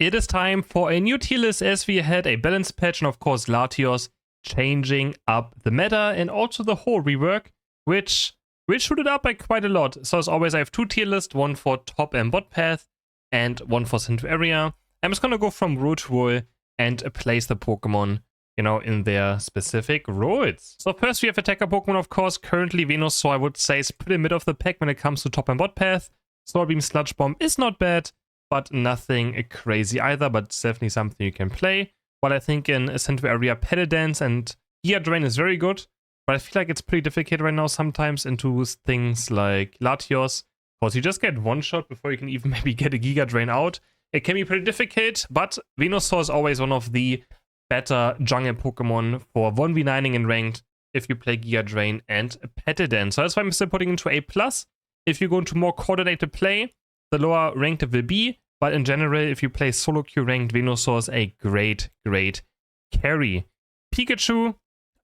It is time for a new tier list as we had a balance patch and of course LATIOS changing up the meta and also the whole rework, which will shoot it up by quite a lot. So as always, I have two tier lists, one for top and bot path and one for central area. I'm just gonna go from role to role and place the Pokemon, in their specific roles. So first we have attacker Pokemon, of course, currently Venusaur, I would say, is pretty mid of the pack when it comes to top and bot path. Solar Beam, Sludge Bomb is not bad, but nothing crazy either, but it's definitely something you can play. While I think in a central area, Pedal Dance and Gear Drain is very good, but I feel like it's pretty difficult right now sometimes into things like Latios, because you just get one shot before you can even maybe get a Giga Drain out. It can be pretty difficult, but Venusaur is always one of the better jungle Pokemon for 1v9ing in ranked if you play Giga Drain and Pedal Dance. So that's why I'm still putting into A+. If you go into more coordinated play, the lower ranked it will be, but in general, if you play solo queue ranked, Venusaur is a great carry. Pikachu,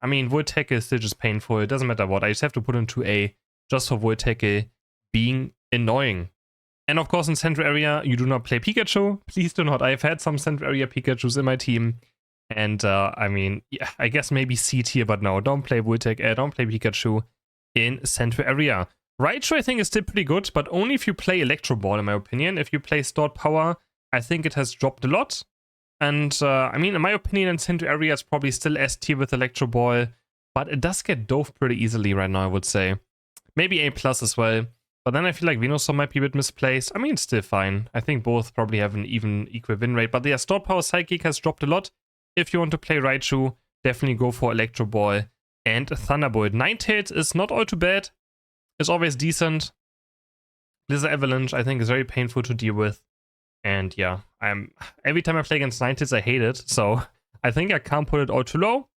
I mean, Volt Tackle is still just painful. It doesn't matter what. I just have to put into A just for Volt Tackle being annoying. And of course, in central area, you do not play Pikachu. Please do not. I've had some central area Pikachus in my team. And I mean, yeah, I guess maybe C tier, but no, don't play Volt Tackle, don't play Pikachu in central area. Raichu, I think, is still pretty good, but only if you play Electro Ball, in my opinion. If you play Stored Power, I think it has dropped a lot. And, I mean, in my opinion, in Central Area, it's probably still S tier with Electro Ball, but it does get dove pretty easily right now, I would say. Maybe A+ as well, but then I feel like Venusaur might be a bit misplaced. I mean, it's still fine. I think both probably have an equal win rate, but yeah, Stored Power Psychic has dropped a lot. If you want to play Raichu, definitely go for Electro Ball and Thunderbolt. Ninetales is not all too bad. It's always decent. Blizzard Avalanche, I think, is very painful to deal with. And yeah, every time I play against Ninetales, I hate it. So I think I can't put it all too low.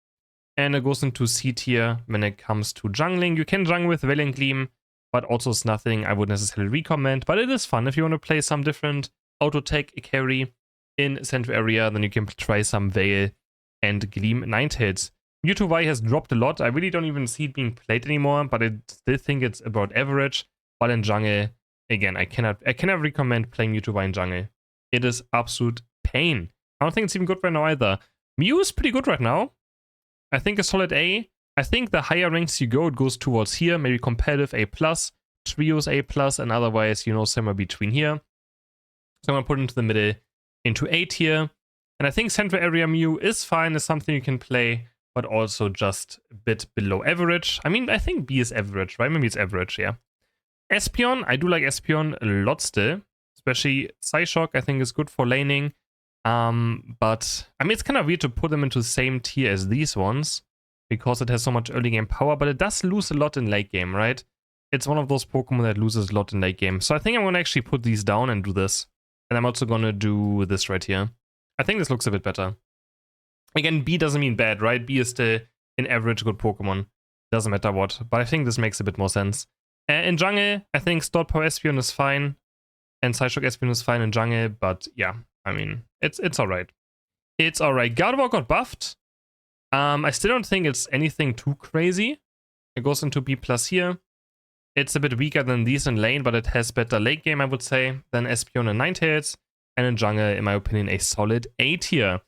And it goes into C tier when it comes to jungling. You can jungle with Valiant Gleam, but also it's nothing I would necessarily recommend. But it is fun if you want to play some different auto tech carry in central area. Then you can try some Veil and Gleam Ninetales. Mewtwo Y has dropped a lot. I really don't even see it being played anymore, but I still think it's about average. While in jungle, again, I cannot recommend playing Mewtwo Y in jungle. It is absolute pain. I don't think it's even good right now either. Mew is pretty good right now. I think a solid A. I think the higher ranks you go, it goes towards here. Maybe competitive A+, trios A+, and otherwise, somewhere between here. So I'm going to put it into the middle, into A tier. And I think central area Mew is fine, is something you can play, but also just a bit below average. I mean, I think B is average, right? Maybe it's average, yeah. Espeon, I do like Espeon a lot still. Especially Psyshock, I think is good for laning. But, I mean, it's kind of weird to put them into the same tier as these ones, because it has so much early game power, but it does lose a lot in late game, right? It's one of those Pokemon that loses a lot in late game. So I think I'm going to actually put these down and do this. And I'm also going to do this right here. I think this looks a bit better. Again, B doesn't mean bad, right? B is still an average good Pokemon. Doesn't matter what. But I think this makes a bit more sense. In jungle, I think Stored Power Espeon is fine. And Psyshock Espeon is fine in jungle. But yeah, I mean, it's alright. It's alright. Gardevoir got buffed. I still don't think it's anything too crazy. It goes into B+ here. It's a bit weaker than these in lane, but it has better late game, I would say, than Espeon and Ninetales. And in jungle, in my opinion, a solid A tier.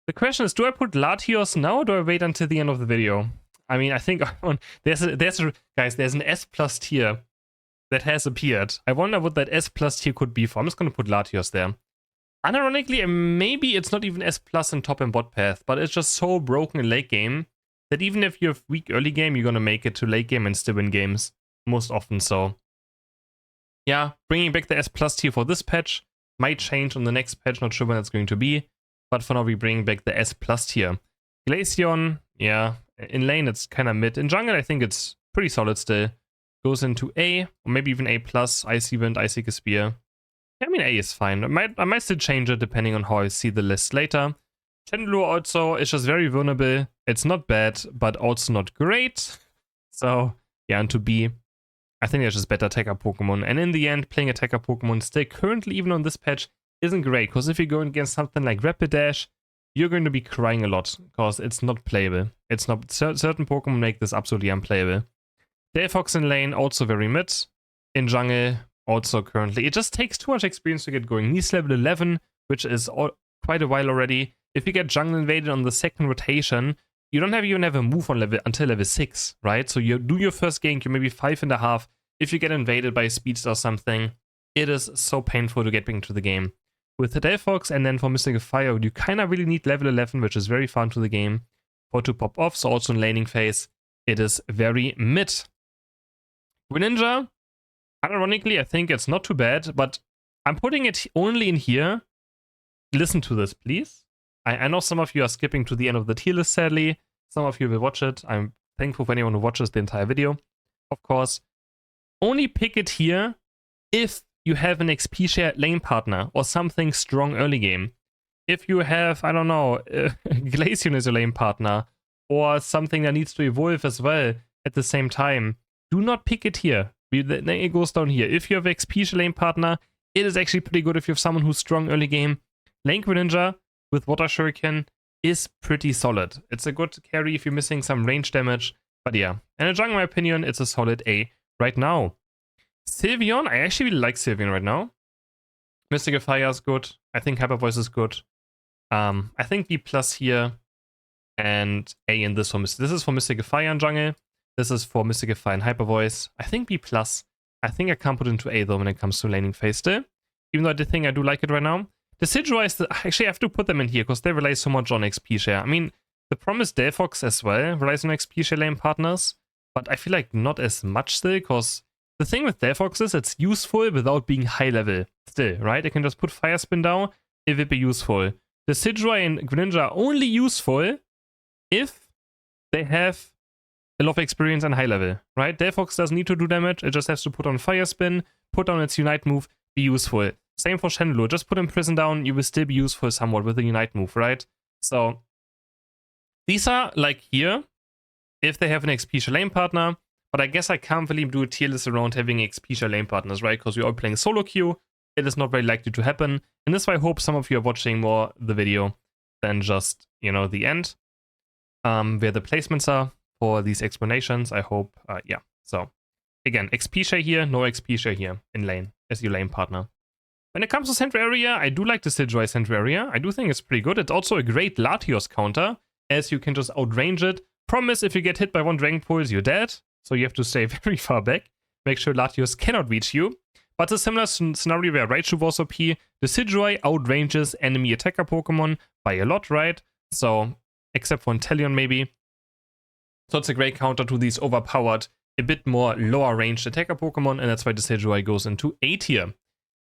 The question is, do I put Latios now or do I wait until the end of the video? I mean, I think guys, there's an S+ tier that has appeared. I wonder what that S+ tier could be for. I'm just going to put Latios there. Unironically, maybe it's not even S+ in top and bot path, but it's just so broken in late game that even if you have weak early game, you're going to make it to late game and still win games. Most often so. Yeah, bringing back the S+ tier for this patch might change on the next patch. Not sure when it's going to be. But for now, we bring back the S+ tier. Glaceon, yeah, in lane it's kind of mid. In jungle, I think it's pretty solid still. Goes into A, or maybe even A+, Icy Wind, Icy Spear. I mean, A is fine. I might still change it depending on how I see the list later. Chandelure also is just very vulnerable. It's not bad, but also not great. So, yeah, into B. I think there's just better attacker Pokemon. And in the end, playing attacker Pokemon still currently, even on this patch, isn't great, because if you're going against something like Rapidash, you're going to be crying a lot, because it's not playable. It's not. Certain Pokemon make this absolutely unplayable. Delphox in lane, also very mid. In jungle, also currently. It just takes too much experience to get going. He's level 11, which is quite a while already. If you get jungle invaded on the second rotation, you don't even have a move on until level 6, right? So you do your first gank, you're maybe 5.5. If you get invaded by a speedster or something, it is so painful to get back into the game. With the Delphox and then for Mystical Fire, you kind of really need level 11, which is very fun to the game for to pop off. So also in laning phase, it is very mid. Greninja, ironically, I think it's not too bad, but I'm putting it only in here. Listen to this, please. I know some of you are skipping to the end of the tier list, sadly. Some of you will watch it. I'm thankful for anyone who watches the entire video, of course. Only pick it here if you have an XP share lane partner or something strong early game. If you have, I don't know, Glaceon as a lane partner or something that needs to evolve as well at the same time, do not pick it here. Then it goes down here. If you have XP share lane partner, it is actually pretty good if you have someone who's strong early game. Lane Greninja with Water Shuriken is pretty solid. It's a good carry if you're missing some range damage. But yeah, and in jungle, in my opinion, it's a solid A right now. Sylveon, I actually really like Sylveon right now. Mystical Fire is good. I think Hyper Voice is good. I think B+ here and A in this for Mystical. This is for Mystical Fire and jungle. This is for Mystical Fire and Hyper Voice. I think B+. I think I can't put into A though when it comes to laning phase still. Even though I did think I do like it right now. The Decidueye, actually I have to put them in here because they rely so much on XP share. I mean, the promised Delphox as well relies on XP share lane partners, but I feel like not as much still, because the thing with Delphox is it's useful without being high level still, right? I can just put Fire Spin down, it will be useful. The Decidueye and Greninja are only useful if they have a lot of experience and high level, right? Delphox doesn't need to do damage, it just has to put on Fire Spin, put on its Unite move, be useful. Same for Chandelure, just put Imprison down, you will still be useful somewhat with the Unite move, right? So, these are like here, if they have an XP share lane partner, but I guess I can't really do a tier list around having XP share lane partners, right? Because we're all playing solo queue, it is not very likely to happen, and this is why I hope some of you are watching more the video than just, you know, the end, where the placements are for these explanations. I hope, yeah. So, again, XP share here, no XP share here in lane as your lane partner. When it comes to Central Area, I do like the Decidueye Central Area. I do think it's pretty good. It's also a great Latios counter, as you can just outrange it. Promise, if you get hit by one Dragon Pulse, you're dead. So you have to stay very far back. Make sure Latios cannot reach you. But a similar scenario where Raichu was OP, the Decidueye outranges enemy attacker Pokemon by a lot, right? So, except for Inteleon maybe. So it's a great counter to these overpowered, a bit more lower ranged attacker Pokemon, and that's why the Decidueye goes into A tier.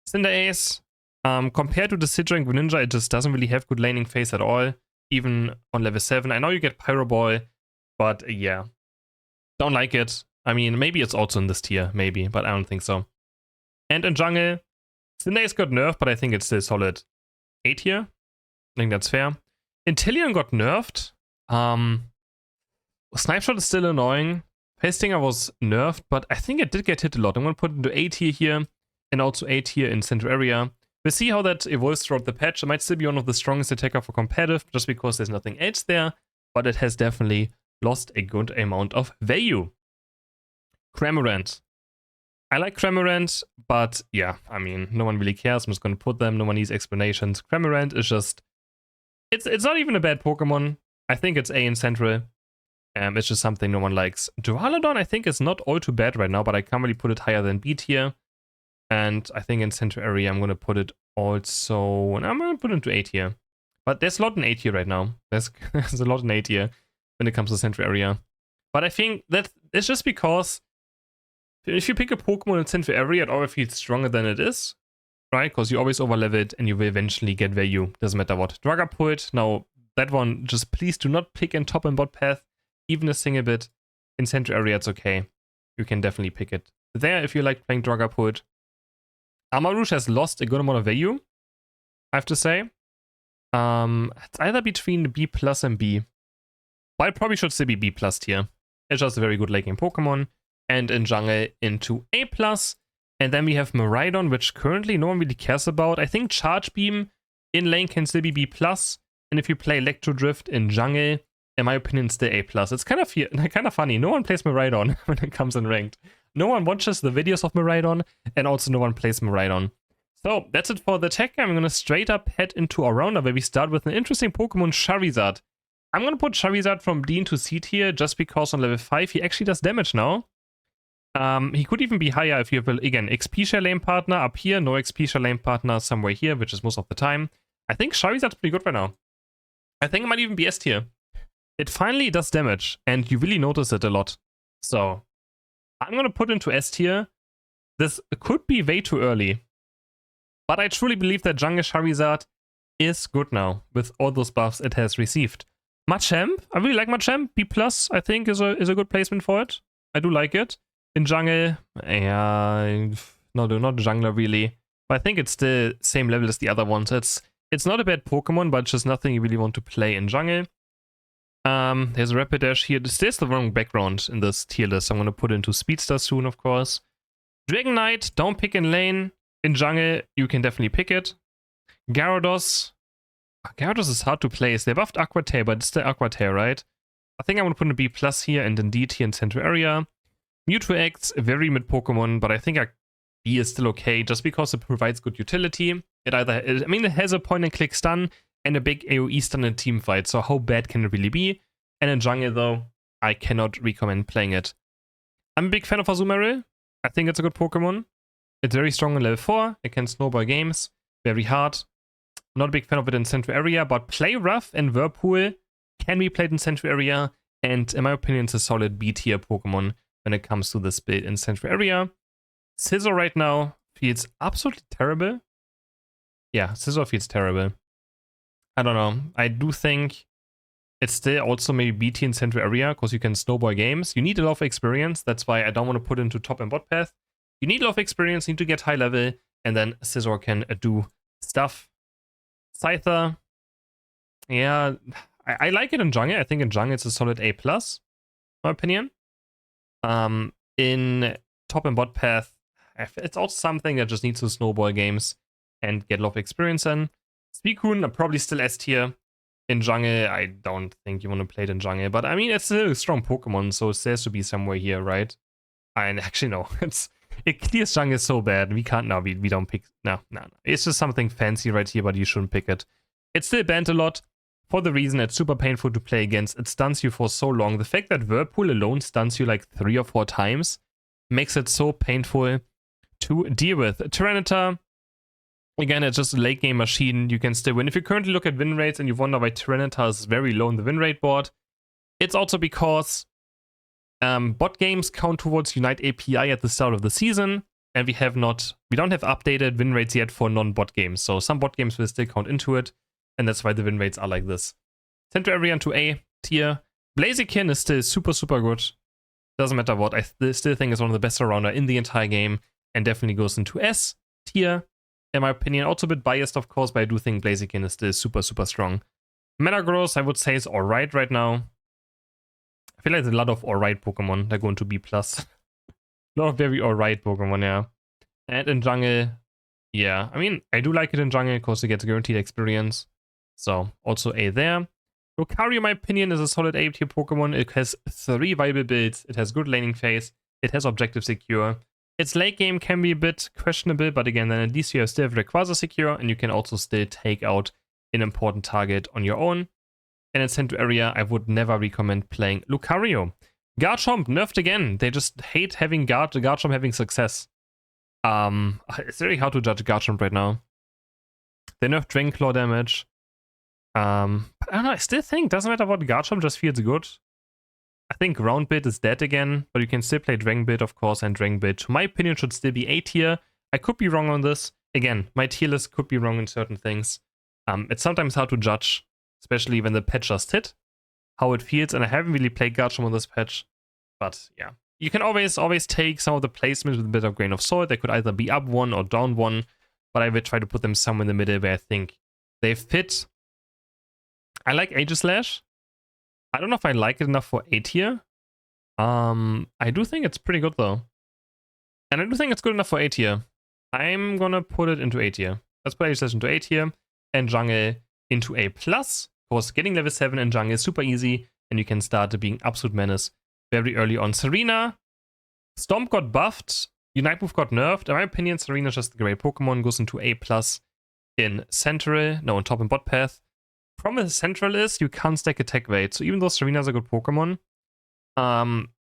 Cinderace, compared to the Decidueye and Greninja, it just doesn't really have good laning phase at all, even on level 7. I know you get Pyro Ball, but yeah, don't like it. I mean, maybe it's also in this tier, maybe, but I don't think so. And in jungle, Cinderace got nerfed, but I think it's still solid A tier. I think that's fair. Inteleon got nerfed. Snipe Shot is still annoying. Phase Stinger was nerfed, but I think it did get hit a lot. I'm going to put it into A tier here. And also A tier in Central Area. We'll see how that evolves throughout the patch. It might still be one of the strongest attacker for competitive, just because there's nothing else there, but it has definitely lost a good amount of value. Cramorant. I like Cramorant, but yeah, I mean, no one really cares. I'm just going to put them. No one needs explanations. Cramorant is just... It's not even a bad Pokemon. I think it's A in Central. It's just something no one likes. Duraludon, I think, is not all too bad right now, but I can't really put it higher than B tier. And I think in Central Area, I'm going to put it also... And I'm going to put it into A tier. But there's a lot in A tier right now. There's a lot in A tier when it comes to Central Area. But I think that it's just because if you pick a Pokemon in Central Area, it always feels stronger than it is, right? Because you always overlevel it and you will eventually get value. Doesn't matter what. Dragapult, now that one, just please do not pick in top and bot path, even a single bit. In Central Area, it's okay. You can definitely pick it there if you like playing Dragapult. Armarouge has lost a good amount of value, I have to say. It's either between B+ and B. But I probably should still be B+ tier. It's just a very good late game Pokemon. And in jungle into A+. And then we have Miraidon, which currently no one really cares about. I think Charge Beam in lane can still be B+. And if you play Electro Drift in jungle, in my opinion, it's still A+. It's kind of funny. No one plays Miraidon when it comes in ranked. No one watches the videos of Miraidon, and also no one plays Miraidon. So that's it for the tech. I'm going to straight up head into our rounder where we start with an interesting Pokemon, Charizard. I'm going to put Charizard from D into C tier just because on level 5 he actually does damage now. He could even be higher if you have, again, XP share lane partner up here, no XP share lane partner somewhere here, which is most of the time. I think Charizard's pretty good right now. I think it might even be S tier. It finally does damage, and you really notice it a lot. So, I'm going to put into S tier. This could be way too early. But I truly believe that Jungle Charizard is good now, with all those buffs it has received. Machamp, I really like Machamp. B+, I think, is a good placement for it. I do like it. In Jungle, yeah, not Jungler really. But I think it's the same level as the other ones. It's not a bad Pokemon, but just nothing you really want to play in Jungle. There's a Rapidash here. There's the wrong background in this tier list. I'm going to put it into Speedster soon, of course. Dragonite, don't pick in lane. In Jungle, you can definitely pick it. Gyarados. Gyarados is hard to place. They buffed Aqua Tail, but it's still Aqua Tail, right? I think I'm going to put a B+ here and then D tier in Central Area. Mewtwo X, a very mid Pokemon, but I think a B is still okay just because it provides good utility. It has a point and click stun and a big AoE stun in a team fight, so how bad can it really be? And in Jungle, though, I cannot recommend playing it. I'm a big fan of Azumarill. I think it's a good Pokemon. It's very strong on level 4. It can snowball games. Very hard. Not a big fan of it in Central Area, but Play Rough and Whirlpool can be played in Central Area, and in my opinion, it's a solid B tier Pokemon when it comes to this build in Central Area. Scizor right now feels absolutely terrible. Yeah, Scizor feels terrible. I don't know. I do think it's still also maybe B tier in Central Area because you can snowball games. You need a lot of experience. That's why I don't want to put into top and bot path. You need a lot of experience, you need to get high level, and then Scizor can do stuff. Scyther. Yeah, I like it in Jungle. I think in Jungle it's a solid A+, my opinion. In top and bot path, it's also something that just needs to snowball games and get a lot of experience in. Suicune, probably still S tier. In Jungle, I don't think you want to play it in Jungle, but I mean, it's still a strong Pokemon, so it has to be somewhere here, right? And actually, no, it clears Jungle so bad. We can't now, we don't pick, no. It's just something fancy right here, but you shouldn't pick it. It's still banned a lot for the reason it's super painful to play against. It stuns you for so long. The fact that Whirlpool alone stuns you like 3 or 4 times makes it so painful to deal with. Tyranitar, again, it's just a late game machine. You can still win. If you currently look at win rates and you wonder why Tyranitar is very low in the win rate board, it's also because bot games count towards Unite API at the start of the season, and we don't have updated win rates yet for non-bot games. So some bot games will still count into it, and that's why the win rates are like this. Central Area into A tier. Blaziken is still super, super good. Doesn't matter what. I still think it's one of the best rounder in the entire game, and definitely goes into S tier. In my opinion, also a bit biased, of course, but I do think Blaziken is still super, super strong. Metagross, I would say, is alright right now. I feel like there's a lot of alright Pokemon that go into B+. A lot of very alright Pokemon, yeah. And in Jungle, yeah. I mean, I do like it in Jungle because it gets guaranteed experience. So, also A there. Lucario, in my opinion, is a solid A tier Pokemon. It has 3 viable builds. It has good laning phase. It has objective secure. Its late game can be a bit questionable, but again, then at least you have still Rayquaza secure, and you can also still take out an important target on your own. And in Central Area, I would never recommend playing Lucario. Garchomp nerfed again. They just hate having Garchomp having success. It's very hard to judge Garchomp right now. They nerfed Dragon Claw damage. But I don't know, I still think, doesn't matter what, Garchomp just feels good. I think Ground Bit is dead again, but you can still play Dragon Bit, of course, and Dragon Bit, to my opinion, should still be A tier. I could be wrong on this. Again, my tier list could be wrong in certain things. It's sometimes hard to judge, especially when the patch just hit, how it feels, and I haven't really played Garchomp on this patch. But yeah, you can always take some of the placements with a bit of grain of salt. They could either be up 1 or down 1, but I would try to put them somewhere in the middle where I think they fit. I like Aegislash. I don't know if I like it enough for A tier. I do think it's pretty good though. And I do think it's good enough for A tier. I'm gonna put it into A tier. Let's put Aegislash into A tier and Jungle into A+. Of course, getting level 7 in Jungle is super easy, and you can start being absolute menace very early on. Serena, Stomp got buffed. Unite Move got nerfed. In my opinion, Serena's just a great Pokemon. Goes into A+ in Central, no, in top and bot path. Problem with Central is you can't stack attack weight. So even though Serena's a good Pokemon,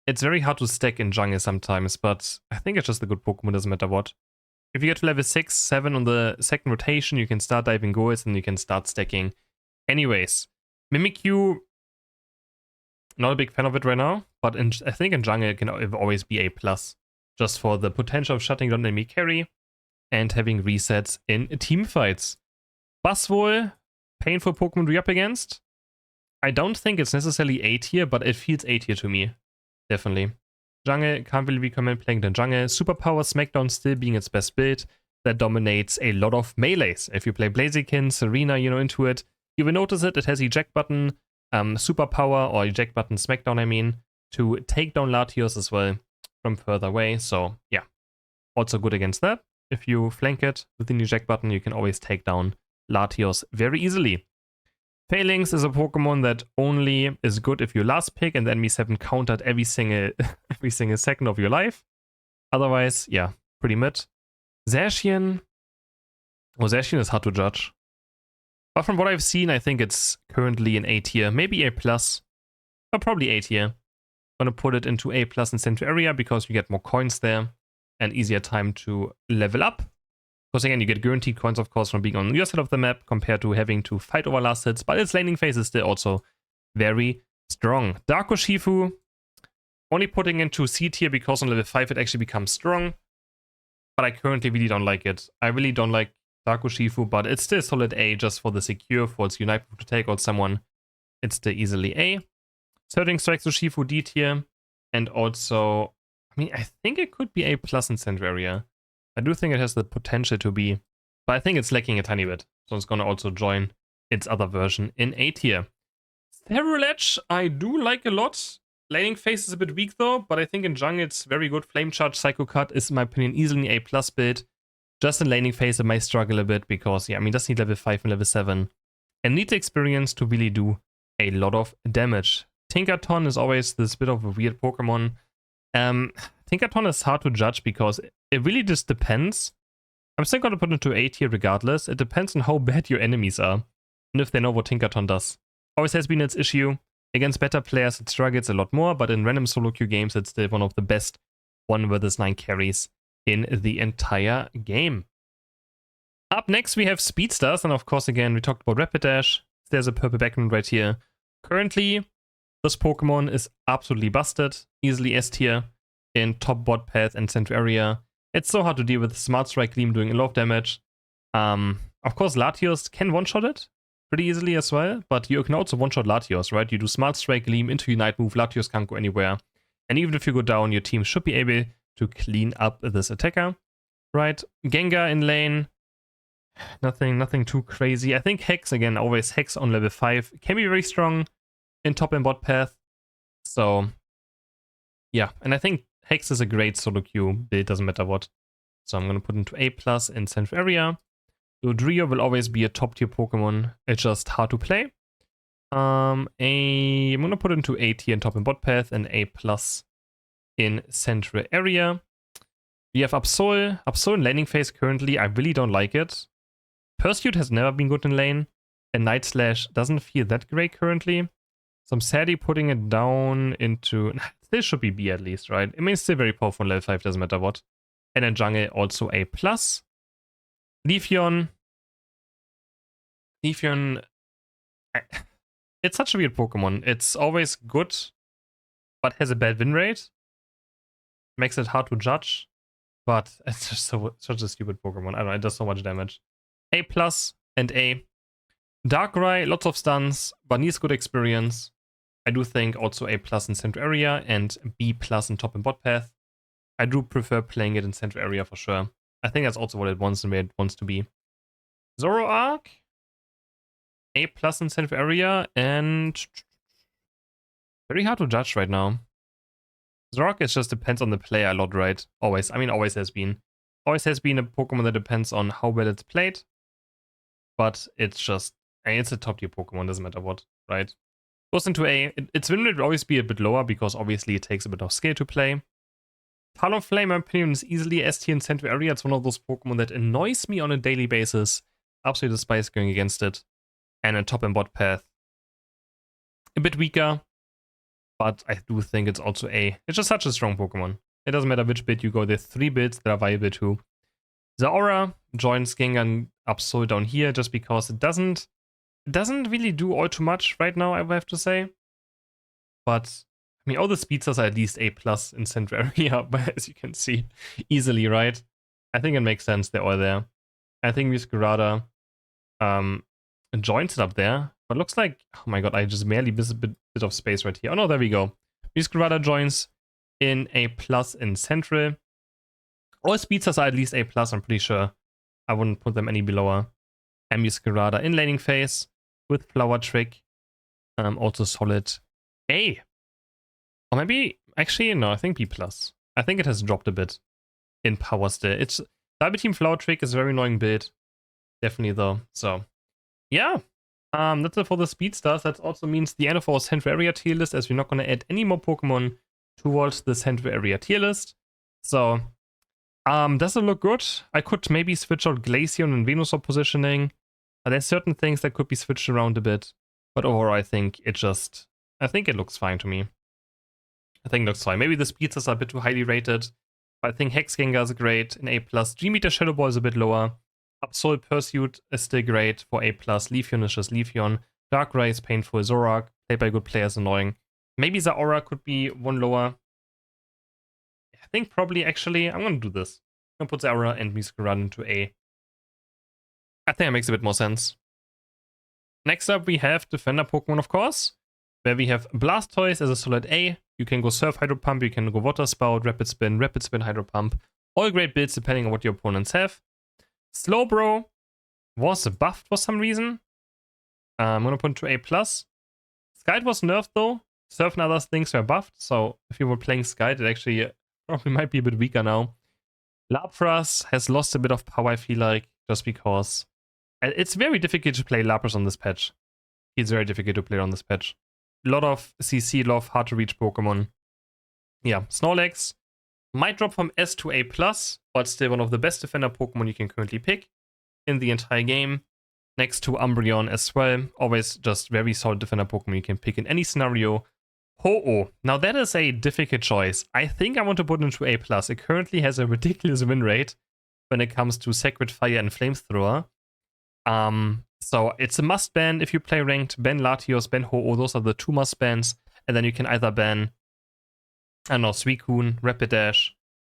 it's very hard to stack in jungle sometimes, but I think it's just a good Pokemon, doesn't matter what. If you get to level 6, 7 on the second rotation, you can start diving goals and you can start stacking. Anyways, Mimikyu, not a big fan of it right now, but I think in jungle it can always be A+, just for the potential of shutting down enemy carry and having resets in team fights. Buzzwole, painful Pokemon to be up against. I don't think it's necessarily A tier, but it feels A tier to me. Definitely. Jungle, can't really recommend playing the jungle. Superpower Smackdown still being its best build that dominates a lot of melees. If you play Blaziken, Serena, into it, you will notice it. It has eject button, superpower, or eject button Smackdown, I mean, to take down Latios as well from further away. So yeah, also good against that. If you flank it with an eject button, you can always take down Latios very easily. Phalanx is a Pokemon that only is good if you last pick and the enemies haven't countered every single second of your life. Otherwise, yeah, pretty mid. Zacian. Oh, Zacian is hard to judge. But from what I've seen, I think it's currently an A tier, maybe A+, but probably A tier. I'm gonna put it into A+ in Central Area because you get more coins there and easier time to level up. Because again, you get guaranteed coins, of course, from being on your side of the map compared to having to fight over last hits, but its laning phase is still also very strong. Dark Urshifu, only putting into C tier because on level 5 it actually becomes strong, but I currently really don't like it. I really don't like Dark Urshifu, but it's still solid A just for the secure, for its Unite to take out someone. It's still easily A. Surging Strikes Urshifu D tier, and also, I mean, I think it could be A+ in Central Area. I do think it has the potential to be, but I think it's lacking a tiny bit. So it's going to also join its other version in A tier. Therulech, I do like a lot. Laning phase is a bit weak though, but I think in jungle it's very good. Flame Charge Psycho Cut is, in my opinion, easily an A+ build. Just in laning phase it might struggle a bit because, yeah, I mean, it does need level 5 and level 7. And needs experience to really do a lot of damage. Tinkaton is always this bit of a weird Pokemon. Tinkaton is hard to judge because it really just depends. I'm still going to put it into A tier regardless. It depends on how bad your enemies are and if they know what Tinkaton does. Always has been its issue. Against better players it struggles a lot more, but in random solo queue games it's still one of the best 1 vs 9 carries in the entire game. Up next we have Speedstars, and of course again we talked about Rapidash. There's a purple background right here. Currently this Pokemon is absolutely busted. Easily S tier in top bot path and Central Area. It's so hard to deal with. Smart Strike Gleam doing a lot of damage. Of course, Latios can one-shot it pretty easily as well, but you can also one-shot Latios, right? You do Smart Strike Gleam into Unite move, Latios can't go anywhere. And even if you go down, your team should be able to clean up this attacker, right? Gengar in lane. Nothing too crazy. I think Hex, again, always Hex on level 5 can be very strong in top and bot path. So, yeah, and I think Hex is a great solo queue build, doesn't matter what. So I'm going to put into A+ in Central Area. Dodrio will always be a top tier Pokemon. It's just hard to play. I'm going to put into A tier in top and bot path and A+ in Central Area. We have Absol. Absol in laning phase currently. I really don't like it. Pursuit has never been good in lane. And Night Slash doesn't feel that great currently. So I'm sadly putting it down into... This should be B at least, right? I mean, it's still very powerful in level 5, doesn't matter what. And in jungle, also A+. Leafeon. It's such a weird Pokemon. It's always good, but has a bad win rate. Makes it hard to judge. But it's just such a stupid Pokemon. I don't know, it does so much damage. A+ and A. Darkrai, lots of stuns, but needs good experience. I do think also A+ in Central Area and B+ in top and bot path. I do prefer playing it in Central Area for sure. I think that's also what it wants and where it wants to be. Zoroark, A+ in Central Area, and very hard to judge right now. Zoroark, it just depends on the player a lot, right? Always. I mean, always has been. Always has been a Pokemon that depends on how well it's played. But it's just, I mean, it's a top tier Pokemon, doesn't matter what, right? Goes into A. Its win rate will always be a bit lower because obviously it takes a bit of skill to play. Talonflame, in my opinion, is easily S tier in Central Area. It's one of those Pokemon that annoys me on a daily basis. Absolutely despise going against it. And a top and bot path. A bit weaker, but I do think it's also it's just such a strong Pokemon. It doesn't matter which bit you go, there's 3 bits that are viable too. The Aura joins Gengar up so down here just because it doesn't really do all too much right now, I would have to say. But I mean, all the speedsters are at least A+ in Central Area, but as you can see, easily, right? I think it makes sense they're all there. I think Muscarada joins it up there, but looks like, oh my god, I just barely missed a bit of space right here. Oh no, there we go. Muscarada joins in A+ in Central. All speedsters are at least A+, I'm pretty sure. I wouldn't put them any below. And Muscarada in laning phase with Flower Trick. Also solid A. Or maybe, actually, no, I think B+. I think it has dropped a bit in power still. It's Cyber Team Flower Trick is a very annoying build. Definitely though. So, yeah. That's it for the speedsters. That also means the end of our Central Area tier list, as we're not going to add any more Pokemon towards the Central Area tier list. So, does it look good? I could maybe switch out Glaceon and Venusaur positioning. There's certain things that could be switched around a bit. But overall, I think it looks fine to me. I think it looks fine. Maybe the speedsters are a bit too highly rated. But I think Hex Gengar is great in A+. G-Meter Shadow Ball is a bit lower. Absol Pursuit is still great for A+. Leafeon is just Leafeon. Darkrai is painful. Zorak, played by good players, annoying. Maybe the Aura could be one lower. I think probably, actually, I'm going to do this. I'm going to put the Aura and Muscarada into A. I think it makes a bit more sense. Next up, we have Defender Pokemon, of course, where we have Blastoise as a solid A. You can go Surf, Hydro Pump, you can go Water Spout, Rapid Spin, Hydro Pump. All great builds depending on what your opponents have. Slowbro was buffed for some reason. I'm going to put into A+. Skite was nerfed though. Surf and other things were buffed, so if you were playing Skite, it actually probably might be a bit weaker now. Lapras has lost a bit of power, I feel like, just because it's very difficult to play Lapras on this patch. It's very difficult to play on this patch. A lot of CC love, hard to reach Pokemon. Yeah, Snorlax might drop from S to A+, but still one of the best defender Pokemon you can currently pick in the entire game. Next to Umbreon as well. Always just very solid defender Pokemon you can pick in any scenario. Ho-Oh. Now that is a difficult choice. I think I want to put it into A+. It currently has a ridiculous win rate when it comes to Sacred Fire and Flamethrower. So it's a must ban if you play ranked. Ban Latios, ban Ho-Oh. Those are the 2 must bans. And then you can either ban, I don't know, Suicune, Rapidash,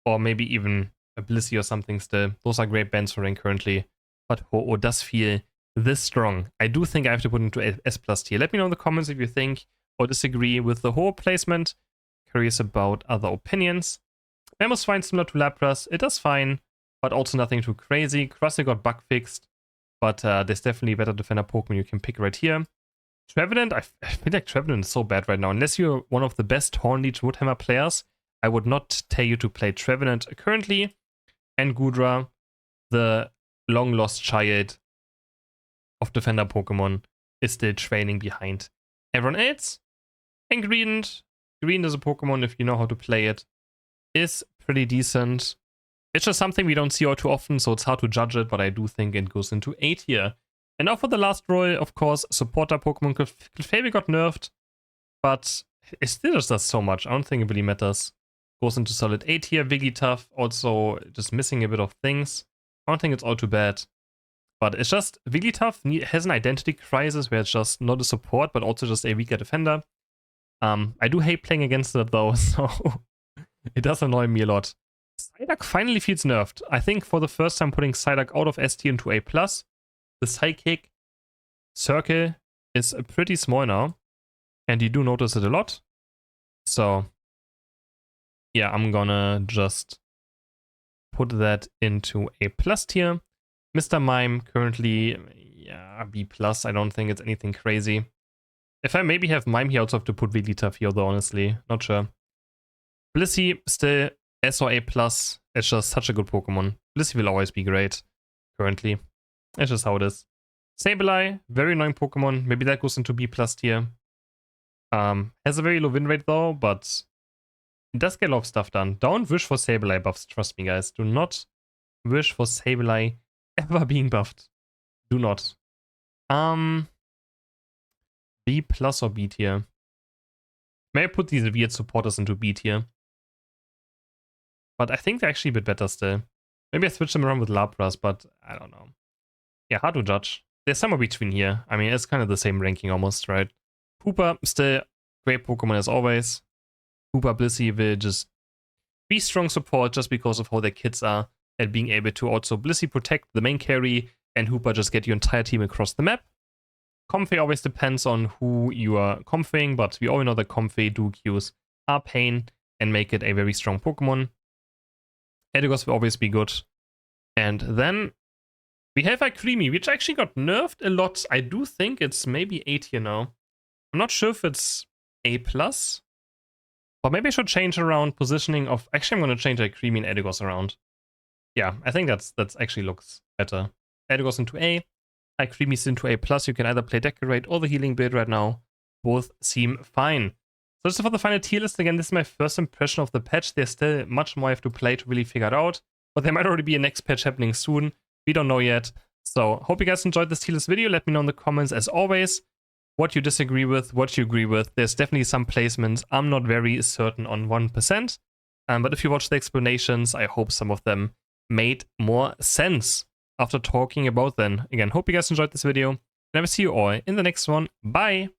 or maybe even a Blissey or something still. Those are great bans for rank currently. But Ho-Oh does feel this strong. I do think I have to put it into S+ tier. Let me know in the comments if you think or disagree with the Ho-Oh placement. Curious about other opinions. Mammoth's fine, similar to Lapras. It does fine, but also nothing too crazy. Crustle got bug fixed, but there's definitely better defender Pokemon you can pick right here. Trevenant, I feel like Trevenant is so bad right now. Unless you're one of the best Hornleech Woodhammer players, I would not tell you to play Trevenant currently. And Gudra, the long-lost child of defender Pokemon, is still trailing behind everyone else. And Green is a Pokemon, if you know how to play it, is pretty decent. It's just something we don't see all too often, so it's hard to judge it, but I do think it goes into A tier. And now for the last roll, of course, supporter Pokemon. Clefairy got nerfed, but it still just does so much. I don't think it really matters. Goes into solid A tier. Wigglytuff also just missing a bit of things. I don't think it's all too bad. But it's just, Wigglytuff has an identity crisis where it's just not a support, but also just a weaker defender. I do hate playing against it though, so it does annoy me a lot. Psyduck finally feels nerfed. I think for the first time putting Psyduck out of S tier into A+. The Psychic circle is pretty small now, and you do notice it a lot. So yeah, I'm gonna just put that into A+ tier. Mr. Mime currently, yeah, B+. I don't think it's anything crazy. If I maybe have Mime here, I also have to put Wigglytuff here though, honestly. Not sure. Blissey, still S or A+. It's just such a good Pokemon. Blissey will always be great, currently. It's just how it is. Sableye, very annoying Pokemon. Maybe that goes into B+ tier. Has a very low win rate though, but It does get a lot of stuff done. Don't wish for Sableye buffs, trust me guys. Do not wish for Sableye ever being buffed. Do not. B plus or B tier? May I put these weird supporters into B tier? But I think they're actually a bit better still. Maybe I switch them around with Lapras, but I don't know. Yeah, hard to judge. There's somewhere between here. I mean, it's kind of the same ranking almost, right? Hooper, still great Pokemon as always. Hooper Blissey will just be strong support just because of how their kits are, and being able to also Blissey protect the main carry, and Hooper just get your entire team across the map. Comfey always depends on who you are comfying, but we all know that Comfey Dukius are pain and make it a very strong Pokemon. Eldegoss will always be good. And then we have Creamy, which actually got nerfed a lot. I do think it's maybe A tier now. I'm not sure if it's A+. But maybe I should change around positioning of... Actually, I'm going to change Creamy and Eldegoss around. Yeah, I think that's actually looks better. Eldegoss into A, Creamy's into A+. You can either play Decorate or the healing build right now. Both seem fine. So this is for the final tier list. Again, this is my first impression of the patch. There's still much more I have to play to really figure it out. But there might already be a next patch happening soon. We don't know yet. So hope you guys enjoyed this tier list video. Let me know in the comments, as always, what you disagree with, what you agree with. There's definitely some placements I'm not very certain on 1%. But if you watch the explanations, I hope some of them made more sense after talking about them. Again, hope you guys enjoyed this video. And I will see you all in the next one. Bye!